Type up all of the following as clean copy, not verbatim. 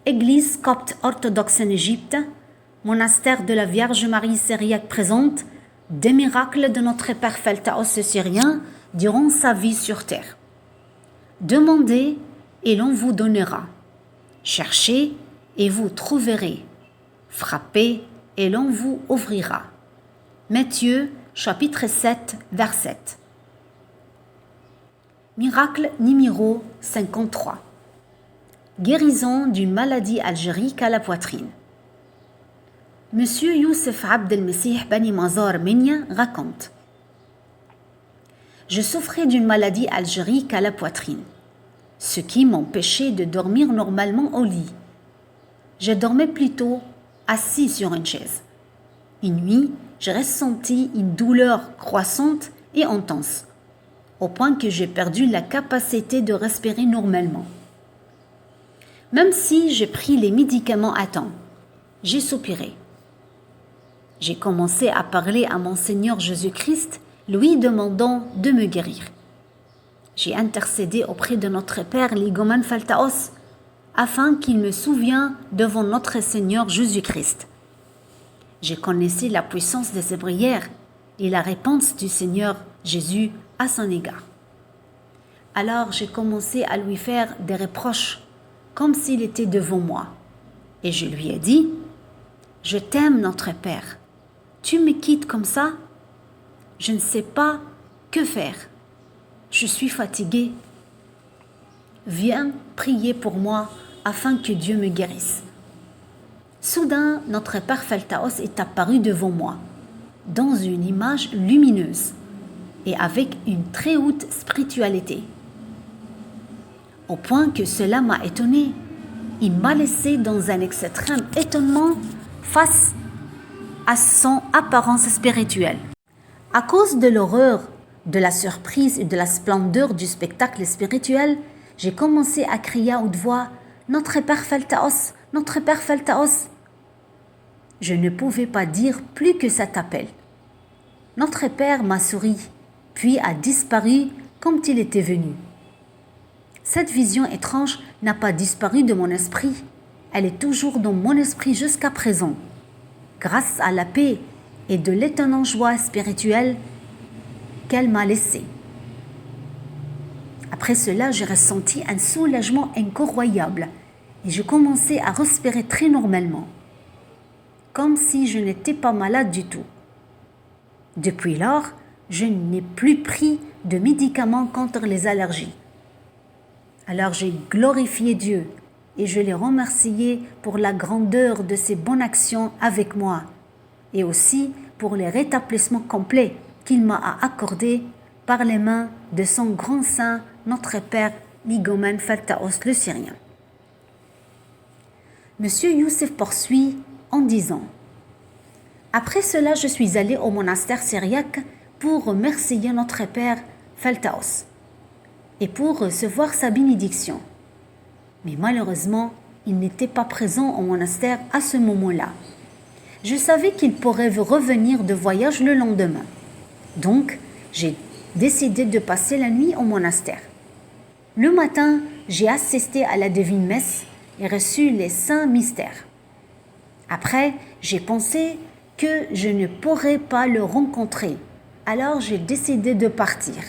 Église copte orthodoxe en Égypte, monastère de la Vierge Marie syriaque présente des miracles de notre Père Pheltaos le Syrien durant sa vie sur terre. Demandez et l'on vous donnera. Cherchez et vous trouverez. Frappez et l'on vous ouvrira. Matthieu, chapitre 7, verset. Miracle numéro 53. Guérison d'une maladie algérique à la poitrine. Monsieur Youssef Abdelmessih Bani Mazar Menia raconte: je souffrais d'une maladie algérique à la poitrine, ce qui m'empêchait de dormir normalement au lit. Je dormais plutôt assis sur une chaise. Une nuit, j'ai ressenti une douleur croissante et intense, au point que j'ai perdu la capacité de respirer normalement. Même si j'ai pris les médicaments à temps, j'ai soupiré. J'ai commencé à parler à mon Seigneur Jésus-Christ, lui demandant de me guérir. J'ai intercédé auprès de notre Père l'Igoumen Pheltaos, afin qu'il me souvienne devant notre Seigneur Jésus-Christ. J'ai connaissé la puissance de ses prières et la réponse du Seigneur Jésus à son égard. Alors j'ai commencé à lui faire des reproches, comme s'il était devant moi. Et je lui ai dit: je t'aime, notre Père. Tu me quittes comme ça? Je ne sais pas que faire. Je suis fatiguée. Viens prier pour moi afin que Dieu me guérisse. Soudain, notre Père Pheltaos est apparu devant moi, dans une image lumineuse et avec une très haute spiritualité. Au point que cela m'a étonné. Il m'a laissé dans un extrême étonnement face à son apparence spirituelle. À cause de l'horreur, de la surprise et de la splendeur du spectacle spirituel, j'ai commencé à crier à haute voix: notre Père Pheltaos, notre Père Pheltaos. Je ne pouvais pas dire plus que cet appel. Notre Père m'a souri, puis a disparu comme il était venu. Cette vision étrange n'a pas disparu de mon esprit. Elle est toujours dans mon esprit jusqu'à présent, grâce à la paix et de l'étonnante joie spirituelle qu'elle m'a laissée. Après cela, j'ai ressenti un soulagement incroyable et je commençais à respirer très normalement, comme si je n'étais pas malade du tout. Depuis lors, je n'ai plus pris de médicaments contre les allergies. Alors j'ai glorifié Dieu et je l'ai remercié pour la grandeur de ses bonnes actions avec moi et aussi pour les rétablissements complets qu'il m'a accordés par les mains de son grand saint, notre Père l'Igoumen Pheltaos le Syrien. Monsieur Youssef poursuit en disant: après cela, je suis allé au monastère syriaque pour remercier notre Père Pheltaos et pour recevoir sa bénédiction. Mais malheureusement, il n'était pas présent au monastère à ce moment-là. Je savais qu'il pourrait revenir de voyage le lendemain. Donc, j'ai décidé de passer la nuit au monastère. Le matin, j'ai assisté à la divine messe et reçu les saints mystères. Après, j'ai pensé que je ne pourrais pas le rencontrer. Alors, j'ai décidé de partir.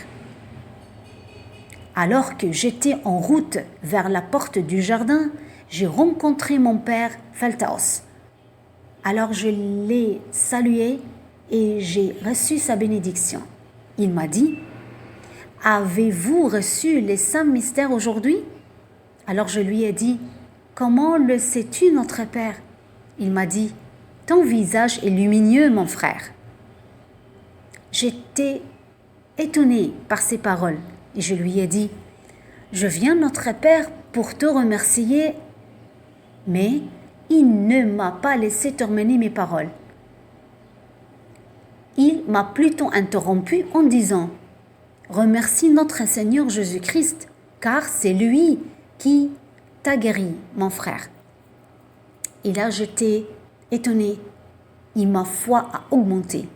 Alors que j'étais en route vers la porte du jardin, j'ai rencontré mon père Pheltaos. Alors je l'ai salué et j'ai reçu sa bénédiction. Il m'a dit: avez-vous reçu les saints mystères aujourd'hui? Alors je lui ai dit: comment le sais-tu, notre père? Il m'a dit: ton visage est lumineux, mon frère. J'étais étonnée par ces paroles. Et je lui ai dit: je viens, notre Père, pour te remercier, mais il ne m'a pas laissé terminer mes paroles. Il m'a plutôt interrompu en disant: remercie notre Seigneur Jésus-Christ, car c'est lui qui t'a guéri, mon frère. Et là, j'étais étonnée et ma foi a augmenté.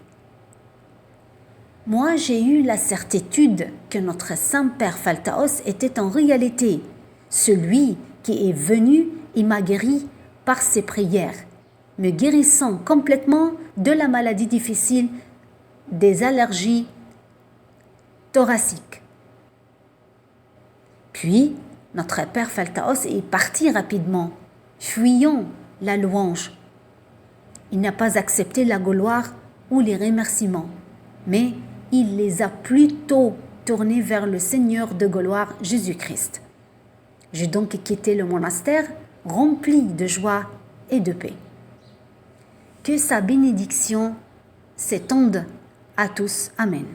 Moi, j'ai eu la certitude que notre Saint-Père Pheltaos était en réalité celui qui est venu il m'a guéri par ses prières, me guérissant complètement de la maladie difficile des allergies thoraciques. Puis, notre père Faltaos est parti rapidement, fuyant la louange. Il n'a pas accepté la gloire ou les remerciements, mais il les a plutôt tournés vers le Seigneur de gloire Jésus-Christ. J'ai donc quitté le monastère rempli de joie et de paix. Que sa bénédiction s'étende à tous. Amen.